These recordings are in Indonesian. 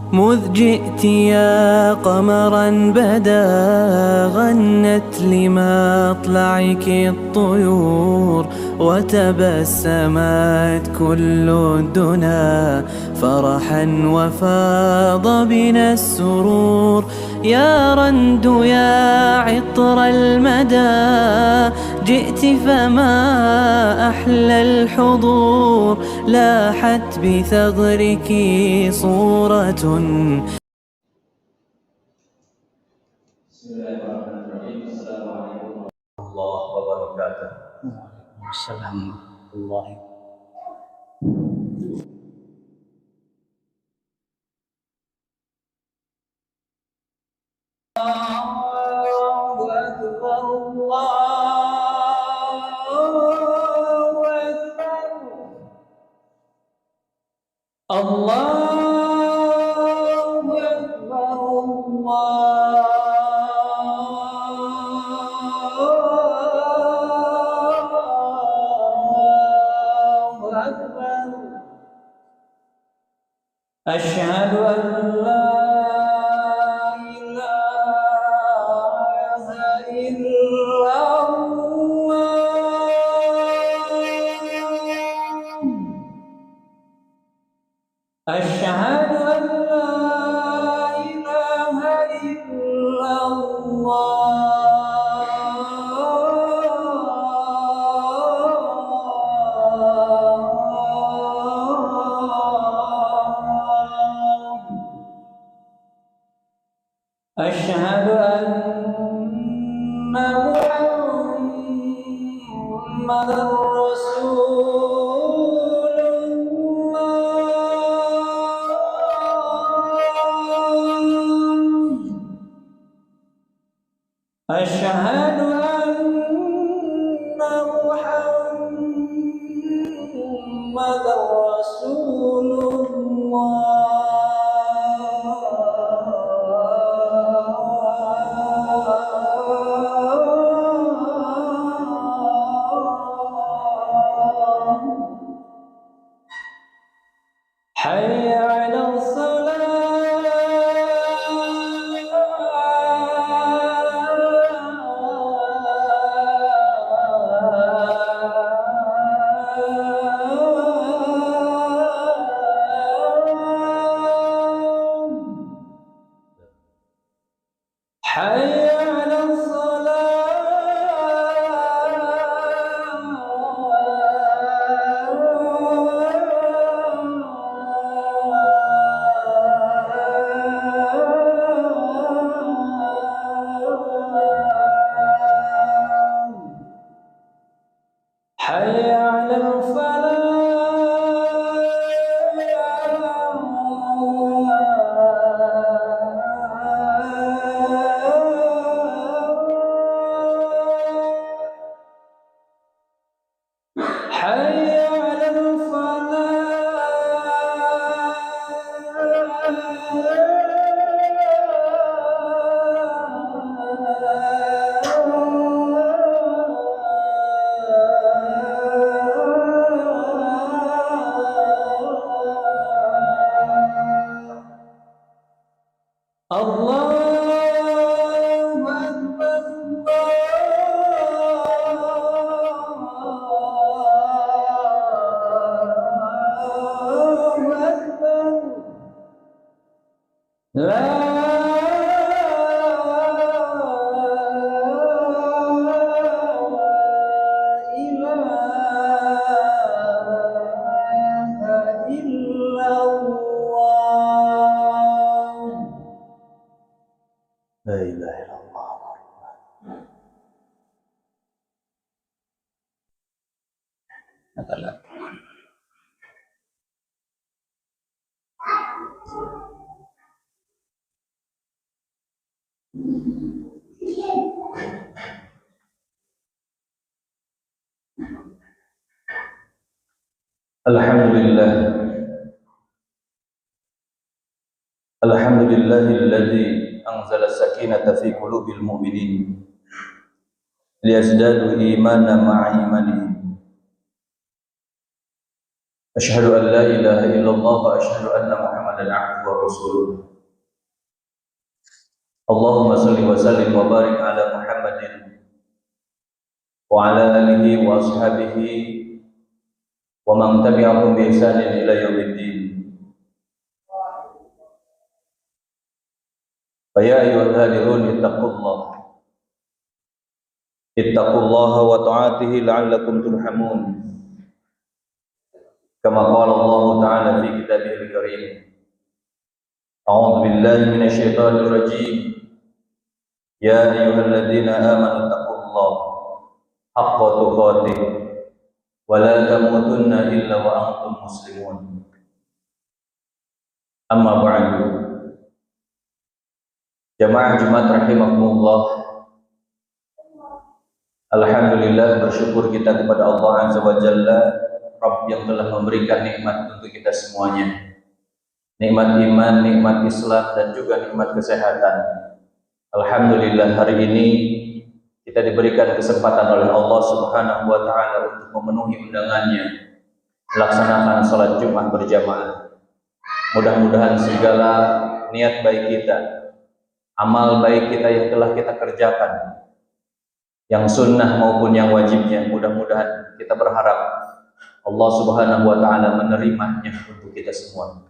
مذ جئت يا قمرا بدا غنت لمطلعك الطيور، وتبسمت كل الدنا فرحا وفاض بنا السرور. يا رند يا عطر المدى جئت فما أحلى الحضور، لاحت بثغرك صورة. Bismillahirrahmanirrahim. Assalamualaikum warahmatullahi wabarakatuh. Waalaikumsalam warahmatullahi wabarakatuh. Allahu Akbar, Allahu Akbar. Allahu Akbar, Allahu Akbar. Asyhadu an la أشهد أن لا إله إلا الله. أشهد أن محمدا رسول الله. أشهد أن محمدا رسول الله. حي على حي على حي على حي على الله أكبر، الله أكبر. لا إله إلا الله. La ilaha illallah. Adalah Alhamdulillah. Alhamdulillahilladzi anzala sakinata fi qulubil mu'minin liyazdadu imanan ma'a imanihim. Asyhadu an la ilaha illallah wa asyhadu anna Muhammadan abduhu wa rasuluh. Allahumma salli wa sallim wa barik ala Muhammadin wa ala alihi wa ashabihi wa man tabi'ahum bi ihsanin ila yaumiddin. Fa ya ayyuhal hadirun ittaqullaha wa ta'atihi la'allakum turhamun. Kama qala Allah Ta'ala fi kitabihil karim. A'udzu billahi minasy syaithanir rajim. Ya ayyuhalladzina amanu taqullaha haqqa tuqatih wa la tamutunna illa wa antum muslimun. Amma ba'du. Jamaah Jumat rahimakumullah. Alhamdulillah, bersyukur kita kepada Allah Azza wa Jalla, Rabb yang telah memberikan nikmat untuk kita semuanya. Nikmat iman, nikmat Islam, dan juga nikmat kesehatan. Alhamdulillah, hari ini kita diberikan kesempatan oleh Allah Subhanahu wa Ta'ala untuk memenuhi undangannya, melaksanakan salat Jumat berjamaah. Mudah-mudahan segala niat baik kita, amal baik kita yang telah kita kerjakan, yang sunnah maupun yang wajibnya, mudah-mudahan kita berharap Allah Subhanahu wa Ta'ala menerimanya untuk kita semua.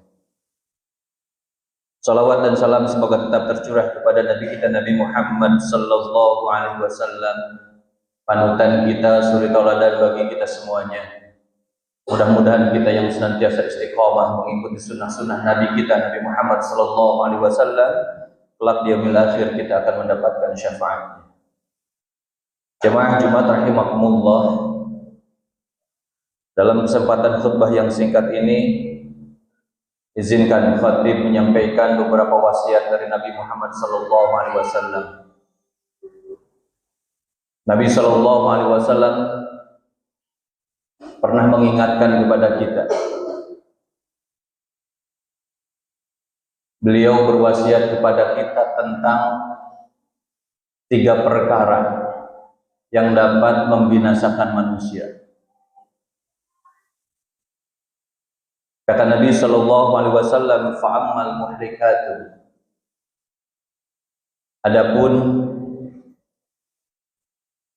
Salawat dan salam semoga tetap tercurah kepada Nabi kita Nabi Muhammad sallallahu alaihi wasallam, panutan kita, suri tauladan bagi kita semuanya. Mudah-mudahan kita yang senantiasa istiqamah mengikuti sunnah-sunnah Nabi kita Nabi Muhammad sallallahu alaihi wasallam, kelak di yaumil akhir kita akan mendapatkan syafaatnya. Jemaah Jumat rahimakumullah, dalam kesempatan khutbah yang singkat ini, izinkan khatib menyampaikan beberapa wasiat dari Nabi Muhammad sallallahu alaihi wasallam. Nabi sallallahu alaihi wasallam pernah mengingatkan kepada kita. Beliau berwasiat kepada kita tentang 3 perkara yang dapat membinasakan manusia. Kata Nabi sallallahu alaihi wasallam, fa'ammal muhlikatu. Adapun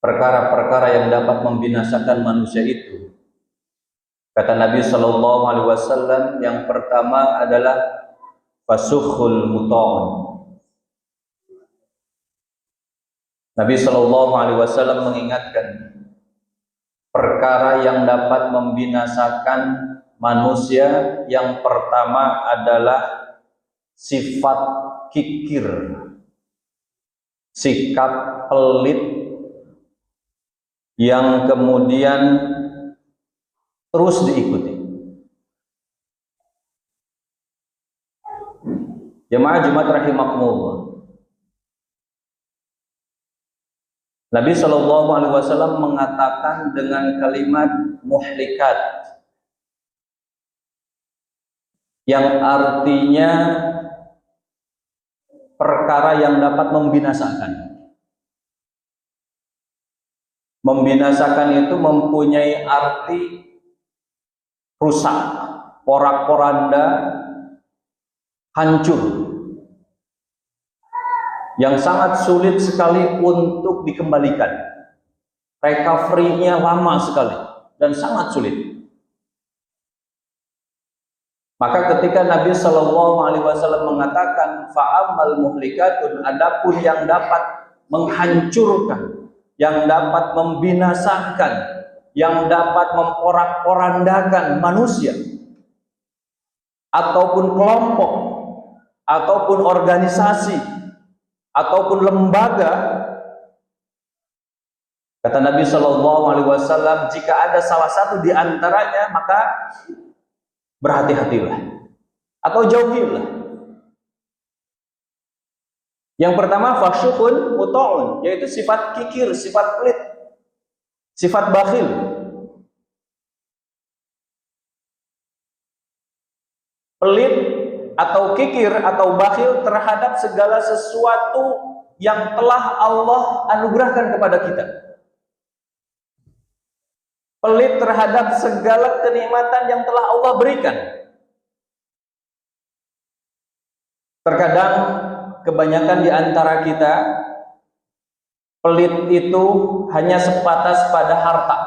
perkara-perkara yang dapat membinasakan manusia itu, kata Nabi sallallahu alaihi wasallam, yang pertama adalah fasukhul muta'un. Nabi sallallahu alaihi wasallam mengingatkan perkara yang dapat membinasakan manusia. Yang pertama adalah sifat kikir, sikap pelit yang kemudian terus diikuti. Jemaah Jumat rahimakumullah, Nabi Shallallahu Alaihi Wasallam mengatakan dengan kalimat muhlikat, yang artinya perkara yang dapat membinasakan. Membinasakan itu mempunyai arti rusak, porak-poranda, hancur, yang sangat sulit sekali untuk dikembalikan. Recovery-nya lama sekali dan sangat sulit. Maka ketika Nabi Shallallahu Alaihi Wasallam mengatakan fa'amal muhlikatun, adapun yang dapat menghancurkan, yang dapat membinasakan, yang dapat memporak-porandakan manusia ataupun kelompok ataupun organisasi ataupun lembaga, kata Nabi Shallallahu Alaihi Wasallam, jika ada salah satu di antaranya maka berhati-hatilah atau jauhilah. Yang pertama fasyukhun muta'un, yaitu sifat kikir, sifat pelit, sifat bakhil. Pelit atau kikir atau bakhil terhadap segala sesuatu yang telah Allah anugerahkan kepada kita. pelit terhadap segala kenikmatan yang telah Allah berikan. Terkadang kebanyakan di antara kita pelit itu hanya sebatas pada harta.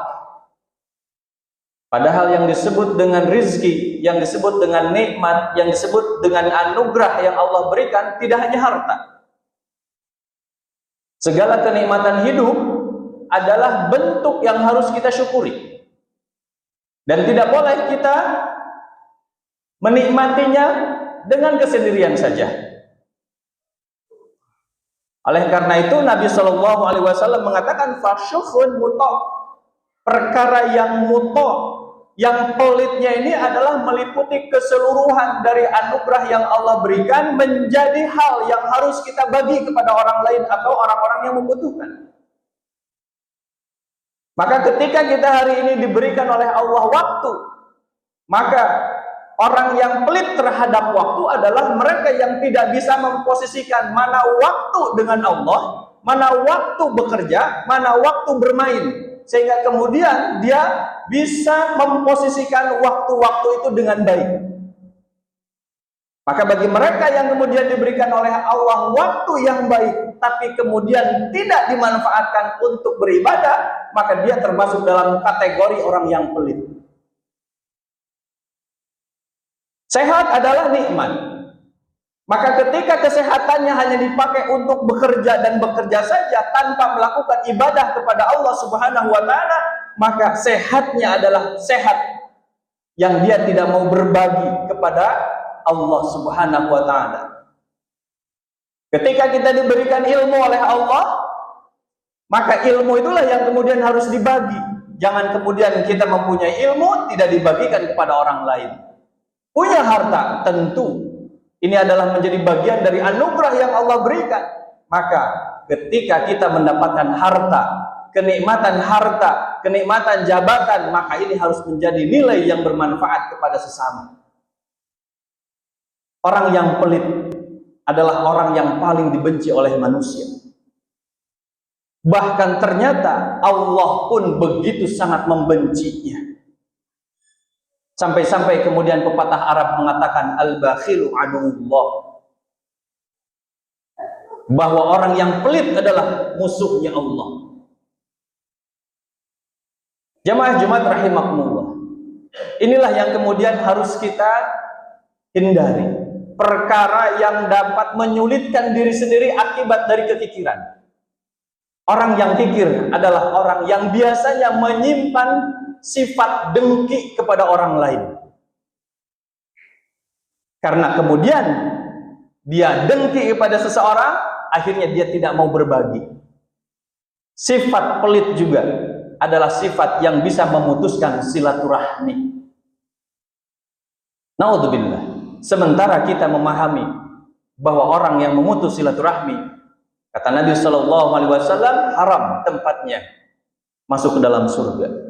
Padahal yang disebut dengan rizki, yang disebut dengan nikmat, yang disebut dengan anugerah yang Allah berikan tidak hanya harta. Segala kenikmatan hidup adalah bentuk yang harus kita syukuri. Dan tidak boleh kita menikmatinya dengan kesendirian saja. Oleh karena itu Nabi Shallallahu Alaihi Wasallam mengatakan fasyukhun muto', perkara yang muto', yang pelitnya ini adalah meliputi keseluruhan dari anugerah yang Allah berikan menjadi hal yang harus kita bagi kepada orang lain atau orang-orang yang membutuhkan. Maka ketika kita hari ini diberikan oleh Allah waktu, maka orang yang pelit terhadap waktu adalah mereka yang tidak bisa memposisikan mana waktu dengan Allah, mana waktu bekerja, mana waktu bermain, sehingga kemudian dia bisa memposisikan waktu-waktu itu dengan baik. Maka bagi mereka yang kemudian diberikan oleh Allah waktu yang baik, tapi kemudian tidak dimanfaatkan untuk beribadah, maka dia termasuk dalam kategori orang yang pelit. Sehat adalah nikmat. Maka ketika kesehatannya hanya dipakai untuk bekerja dan bekerja saja tanpa melakukan ibadah kepada Allah Subhanahu wa taala, maka sehatnya adalah sehat yang dia tidak mau berbagi kepada Allah Subhanahu wa taala. Ketika kita diberikan ilmu oleh Allah, maka ilmu itulah yang kemudian harus dibagi. Jangan kemudian kita mempunyai ilmu tidak dibagikan kepada orang lain. Punya harta, tentu ini adalah menjadi bagian dari anugerah yang Allah berikan. Maka ketika kita mendapatkan harta, kenikmatan jabatan, maka ini harus menjadi nilai yang bermanfaat kepada sesama. Orang yang pelit adalah orang yang paling dibenci oleh manusia. Bahkan ternyata Allah pun begitu sangat membencinya. Sampai-sampai kemudian pepatah Arab mengatakan al-bakhilu aduwwullah, bahwa orang yang pelit adalah musuhnya Allah. Jamaah Jumat rahimakumullah, inilah yang kemudian harus kita hindari, perkara yang dapat menyulitkan diri sendiri akibat dari kekikiran. Orang yang kikir adalah orang yang biasanya menyimpan sifat dengki kepada orang lain. Karena kemudian dia dengki kepada seseorang, akhirnya dia tidak mau berbagi. Sifat pelit juga adalah sifat yang bisa memutuskan silaturahmi. Naudzubillah. Sementara kita memahami bahwa orang yang memutus silaturahmi, kata Nabi Shallallahu Alaihi Wasallam, haram tempatnya masuk ke dalam surga.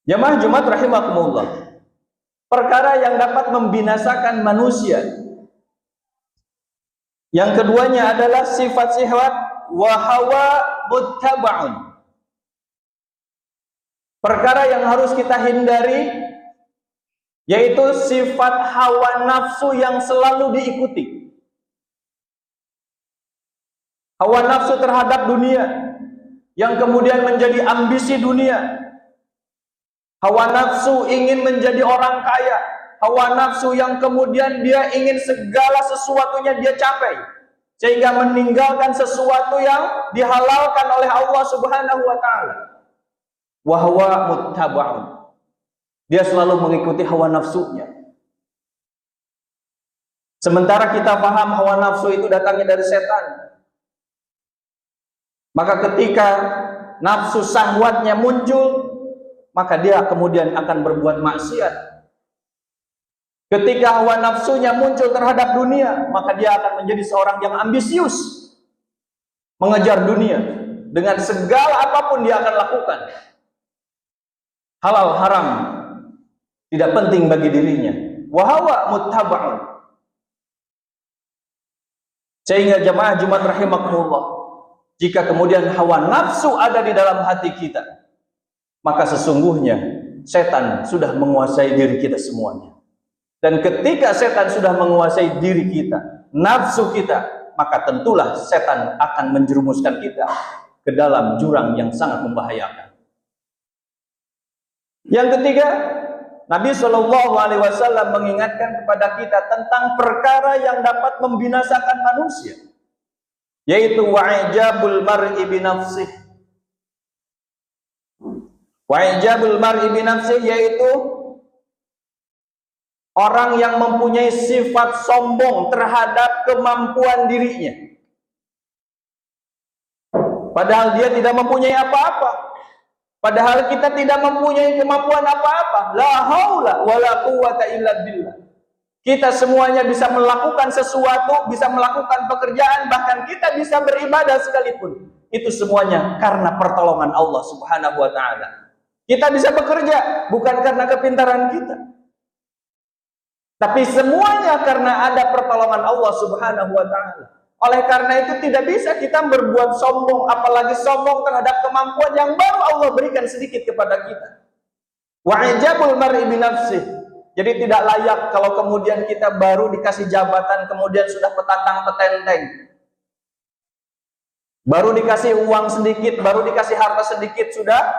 Jamaah Jumat rahimakumullah, perkara yang dapat membinasakan manusia, yang keduanya adalah sifat-sifat wa hawa muttaba'un. Perkara yang harus kita hindari yaitu sifat hawa nafsu yang selalu diikuti. Hawa nafsu terhadap dunia yang kemudian menjadi ambisi dunia. Hawa nafsu ingin menjadi orang kaya. Hawa nafsu yang kemudian dia ingin segala sesuatunya dia capai, sehingga meninggalkan sesuatu yang dihalalkan oleh Allah Subhanahu wa taala. Wa huwa muttaba'un. Dia selalu mengikuti hawa nafsunya. Sementara kita paham hawa nafsu itu datangnya dari setan. Maka ketika nafsu syahwatnya muncul, maka dia kemudian akan berbuat maksiat. Ketika hawa nafsunya muncul terhadap dunia, maka dia akan menjadi seorang yang ambisius, mengejar dunia dengan segala apapun dia akan lakukan. Halal haram tidak penting bagi dirinya. Wa hawa muttaba'un. Sehingga jamaah Jumat rahimakumullah, jika kemudian hawa nafsu ada di dalam hati kita, maka sesungguhnya setan sudah menguasai diri kita semuanya. Dan ketika setan sudah menguasai diri kita, nafsu kita, maka tentulah setan akan menjerumuskan kita ke dalam jurang yang sangat membahayakan. Yang ketiga, Nabi SAW mengingatkan kepada kita tentang perkara yang dapat membinasakan manusia, yaitu wa'ijabul mar'i binafsih. Wa'ijabul mar'i binafsih yaitu orang yang mempunyai sifat sombong terhadap kemampuan dirinya, padahal dia tidak mempunyai apa-apa. Padahal kita tidak mempunyai kemampuan apa-apa. La haula wala quwwata illa billah. Kita semuanya bisa melakukan sesuatu, bisa melakukan pekerjaan, bahkan kita bisa beribadah sekalipun. Itu semuanya karena pertolongan Allah Subhanahu wa taala. Kita bisa bekerja bukan karena kepintaran kita, tapi semuanya karena ada pertolongan Allah Subhanahu wa taala. Oleh karena itu tidak bisa kita berbuat sombong, apalagi sombong terhadap kemampuan yang baru Allah berikan sedikit kepada kita. Wa'ijabul mar'i binafsih. Jadi tidak layak kalau kemudian kita baru dikasih jabatan, kemudian sudah petantang petenteng. Baru dikasih uang sedikit, baru dikasih harta sedikit, sudah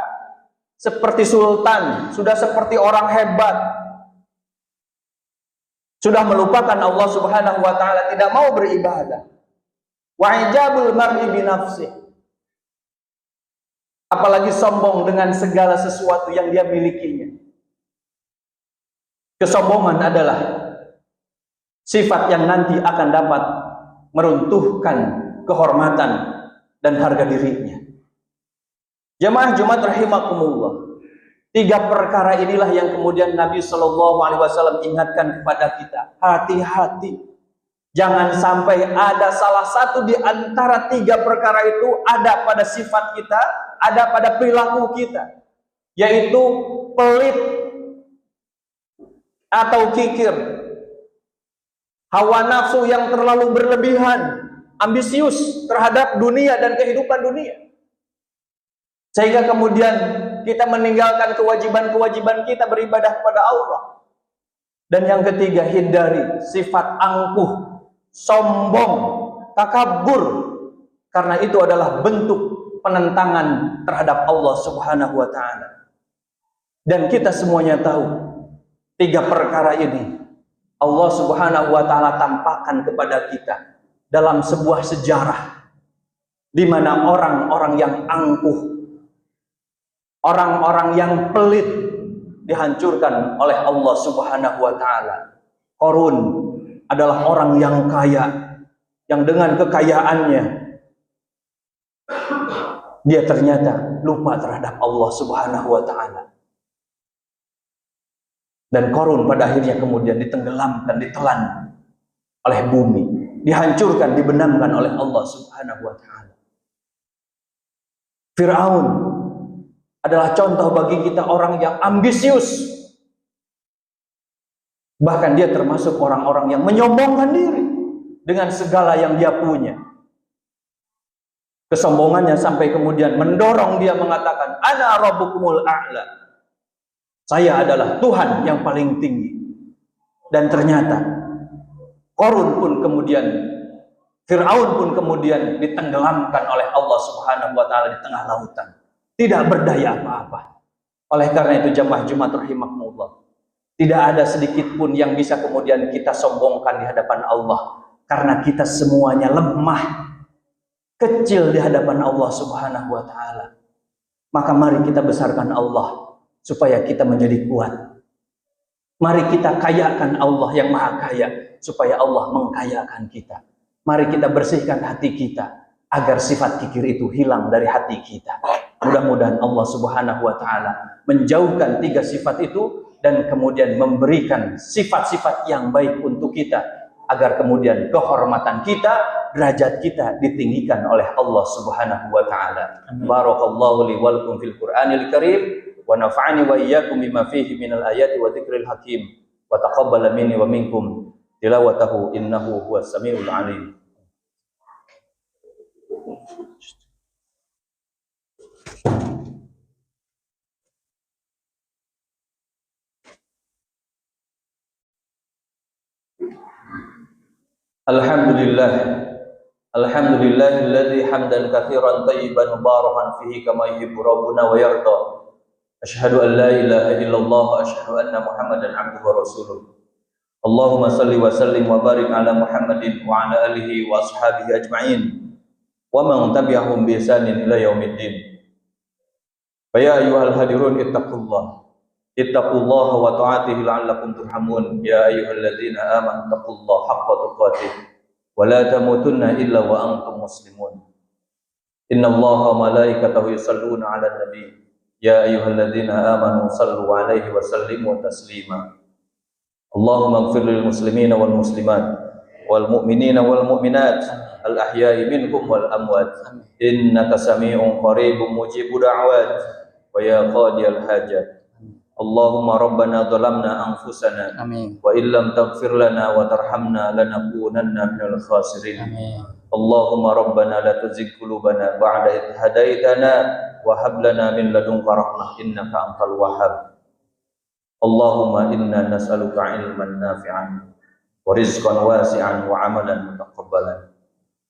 seperti sultan, sudah seperti orang hebat. Sudah melupakan Allah Subhanahu wa taala, tidak mau beribadah. Wa'ijabul mar'i binafsih. Apalagi sombong dengan segala sesuatu yang dia milikinya. Kesombongan adalah sifat yang nanti akan dapat meruntuhkan kehormatan dan harga dirinya. Jamaah Jumat rahimakumullah. 3 perkara inilah yang kemudian Nabi SAW ingatkan kepada kita. Hati-hati. Jangan sampai ada salah satu di antara 3 perkara itu ada pada sifat kita, ada pada perilaku kita, yaitu pelit atau kikir, hawa nafsu yang terlalu berlebihan, ambisius terhadap dunia dan kehidupan dunia, sehingga kemudian kita meninggalkan kewajiban-kewajiban kita beribadah kepada Allah. Dan yang ketiga, hindari sifat angkuh, sombong, takabur, karena itu adalah bentuk penentangan terhadap Allah Subhanahu wa taala. Dan kita semuanya tahu 3 perkara ini Allah Subhanahu wa taala tampakkan kepada kita dalam sebuah sejarah di mana orang-orang yang angkuh, orang-orang yang pelit dihancurkan oleh Allah Subhanahu wa taala. Qarun adalah orang yang kaya, yang dengan kekayaannya dia ternyata lupa terhadap Allah Subhanahu wa taala. Dan Qarun pada akhirnya kemudian ditenggelamkan, ditelan oleh bumi, dihancurkan, dibenamkan oleh Allah Subhanahu wa taala. Firaun adalah contoh bagi kita orang yang ambisius. Bahkan dia termasuk orang-orang yang menyombongkan diri dengan segala yang dia punya. Kesombongannya sampai kemudian mendorong dia mengatakan, Ana rabbukumul a'la. Saya adalah Tuhan yang paling tinggi. Dan ternyata Qarun pun kemudian, Fir'aun pun kemudian ditenggelamkan oleh Allah Subhanahu wa taala di tengah lautan. Tidak berdaya apa-apa. Oleh karena itu jamaah Jumat rahimakumullah, tidak ada sedikit pun yang bisa kemudian kita sombongkan di hadapan Allah, karena kita semuanya lemah, kecil di hadapan Allah Subhanahu wa taala. Maka mari kita besarkan Allah supaya kita menjadi kuat. Mari kita kayakan Allah yang Maha Kaya supaya Allah mengkayakan kita. Mari kita bersihkan hati kita agar sifat kikir itu hilang dari hati kita. Mudah-mudahan Allah Subhanahu wa taala menjauhkan 3 sifat itu dan kemudian memberikan sifat-sifat yang baik untuk kita, agar kemudian kehormatan kita, derajat kita ditinggikan oleh Allah Subhanahu wa taala. Barakallahu li wa lakum fil Qur'anil Karim wa nafa'ani wa iyyakum bima fihi minal ayati wa dzikril hakim wa taqabbala minni wa minkum tilawatahu innahu huwas samiul alim. Alhamdulillah. Alhamdulillahilladzi hamdan katsiran tayyiban mubarakan fihi kama yuhibbu rabbuna wa yarda. Asyhadu an la ilaha illallah wa asyhadu anna Muhammadan abduhu wa rasuluh. Allahumma salli wa sallim wa barik ala Muhammadin wa ala alihi wa ashabihi ajma'in wa man tabi'ahum bi ihsanin ila yaumiddin. Fa ya ayyuhal hadirun ittaqullaha wa ta'atihi la'allakum turhamun. Ya ayyuhalladzina amanu taqullaha haqqa tuqatih wa la tamutunna illa wa antum muslimun. Innallaha wa malaikatahu yusalluna 'alan nabi. Ya ayyuhalladzina amanu sallu 'alaihi wa sallimu taslima. Allahumma ighfir lil muslimina wal muslimat wal mu'minina wal mu'minat al ahya'i minhum wal amwat innaka sami'un qaribun mujibud da'awat wa ya qadiyal hajat. Allahumma rabbana zalamna anfusana wa illam taghfir lana wa tarhamna lanakunanna minal khasirin. Allahumma rabbana la tuzigh qulubana ba'da idh hadaitana wa hab lana min ladunka rahmah innaka antal wahhab. Allahumma inna nas'aluka ilman nafi'an wa rizqan wasi'an wa amalan mutaqabbalan.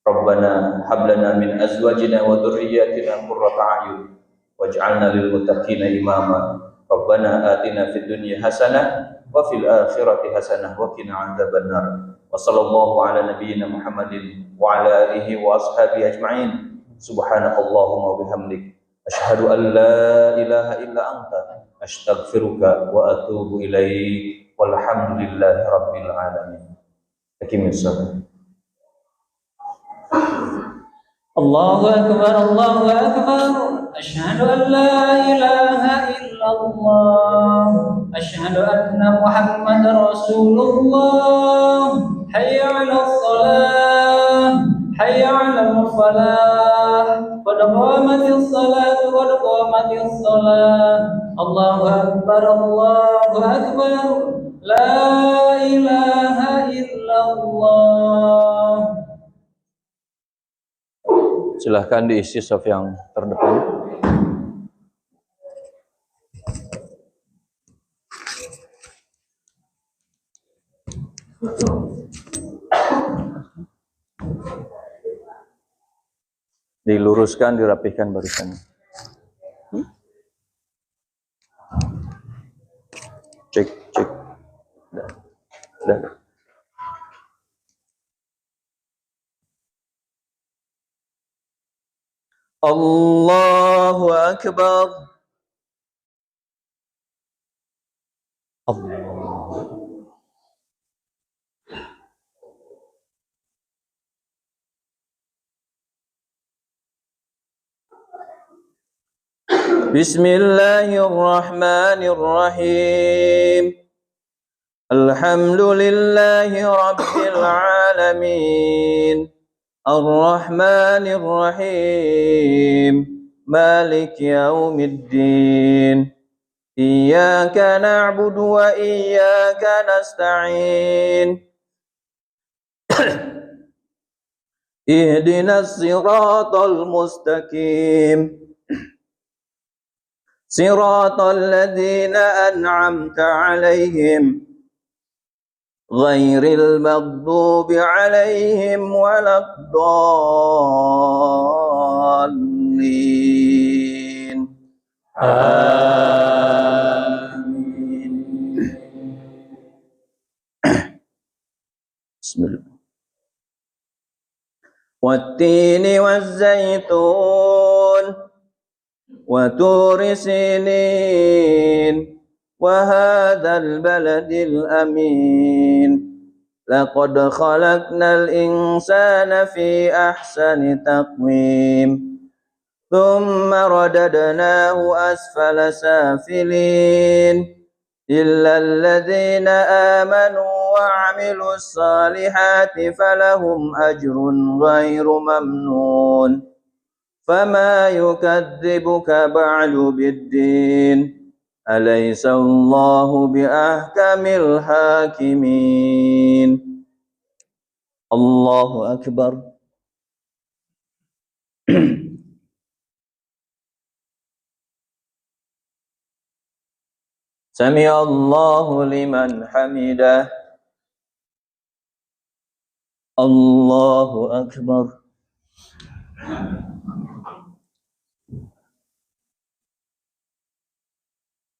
Rabbana hab lana min azwajina wa dhurriyyatina qurrata a'yun waj'alna lil muttaqina imama. Rabbana atina fid dunya hasanah wa fil akhirati hasanah wa qina adzabannar. Wa sallallahu ala nabiyyina Muhammadin wa ala alihi wa ashabihi ajma'in. Subhanakallahumma wa bihamdik asyhadu an la ilaha illa anta astaghfiruka wa atubu ilaik. Walhamdulillahi rabbil alamin. Aqimis shalah. Allahu akbar, Allahu akbar. Asyhadu an la ilaha illallah. Asyhadu anna Muhammadar Rasulullah. Hayya 'alas shalah, hayya 'alal falah. Qad qamatis salat, qad qamatis salat. Allahu akbar, Allahu akbar. La ilaha illallah. Silahkan diisi saf yang terdepan. Diluruskan, dirapihkan barisannya. Cek. Dah. Allahu akbar. Allah. Bismillahirrahmanirrahim. Alhamdulillahi rabbil alamin. Ar-Rahmanir Rahim. Malik yaumiddin. Iyyaka na'budu wa iyyaka nasta'in. Ihdinas siratal mustaqim. Siratal ladzina an'amta 'alaihim ghairil maghdubi 'alaihim waladdallin. Amin. Bismillah. Wattini wazzaitun wa turi sinin wa hadzal baladil amin. Laqad khalaqnal insana fi ahsani taqwim. Thumma radadnahu asfala safilin. Illa alladhina amanu wa 'amilus salihati falahum ajrun ghairu mamnun. Fama yukadzibuka ba'du biddin. Alaysa Allahu biahkamil hakimin. Allahu akbar. Sami Allahu liman hamidah. Allahu Akbar.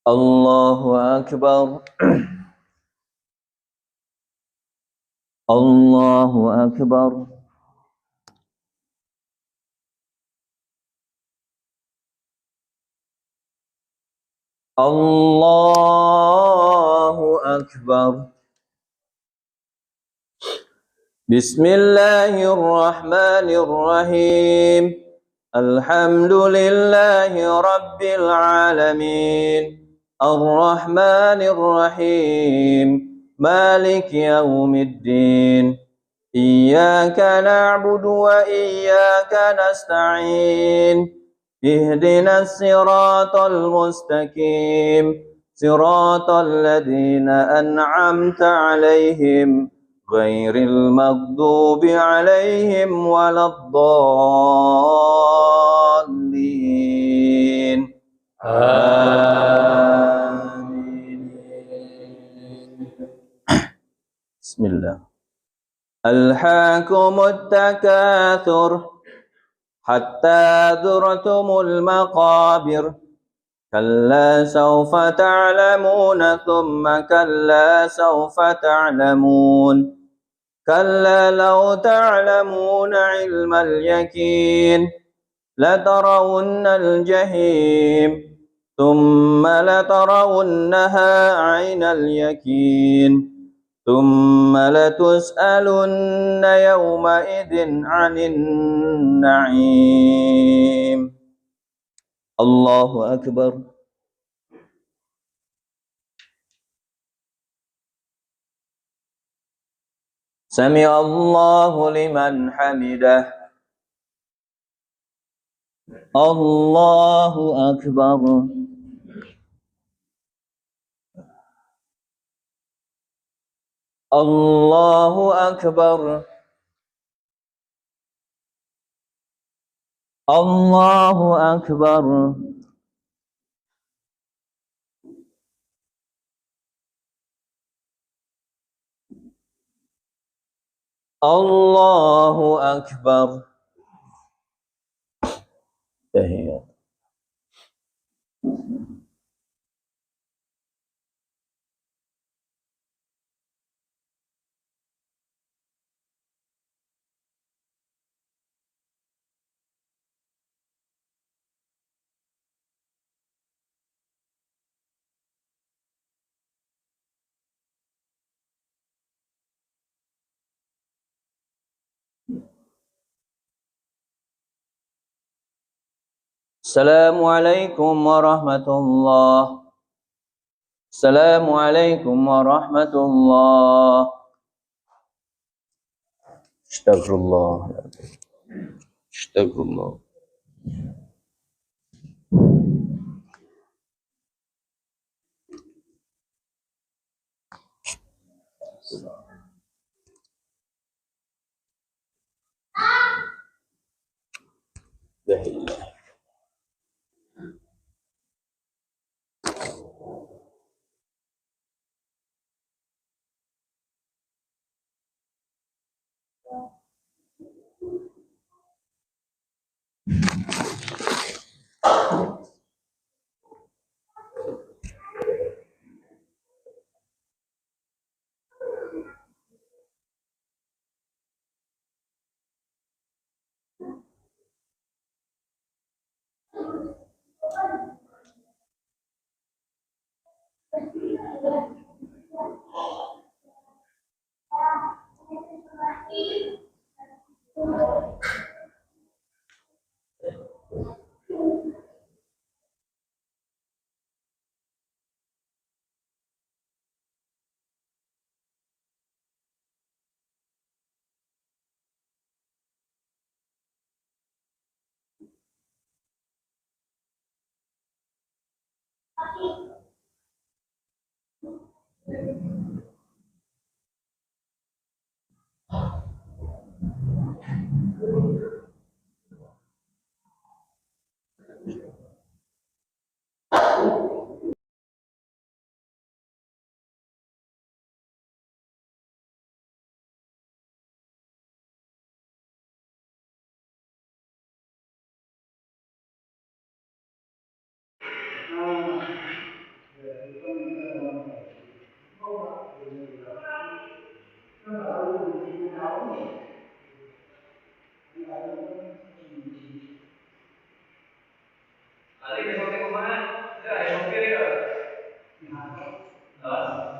Allahu Akbar. Allahu Akbar. Allahu Akbar. Bismillahirrahmanirrahim. Alhamdulillahi Rabbil Alamin. Ar-Rahmanir Rahim. Malik Yawmiddin. Iyyaka na'budu wa iyyaka nasta'in. Ihdinas siratal mustaqim. Siratal ladzina an'amta 'alaihim ghairil maghdubi 'alaihim waladdallin. Amin. Bismillah. Alhaakumut takatsur hatta zurtumul maqabir. Kalla sawfa ta'lamuna thumma kalla sawfa ta'lamun. Kalla law ta'lamuna 'ilmal yakin latarawunnal jahim thumma latarawunnaha 'ainal yakin thumma latus'alunna yawma idzin 'anin na'im. Allahu Akbar. Sami Allahu liman hamidah. Allahu Akbar. Allahu Akbar. Allahu Akbar. Allahu Akbar. Tahiyat. Assalamualaikum warahmatullahi. Assalamualaikum warahmatullahi. Astagfirullah. Astagfirullah. La ilaha. Ali besok ke mana? Ya, ayo sopir ya. Hah?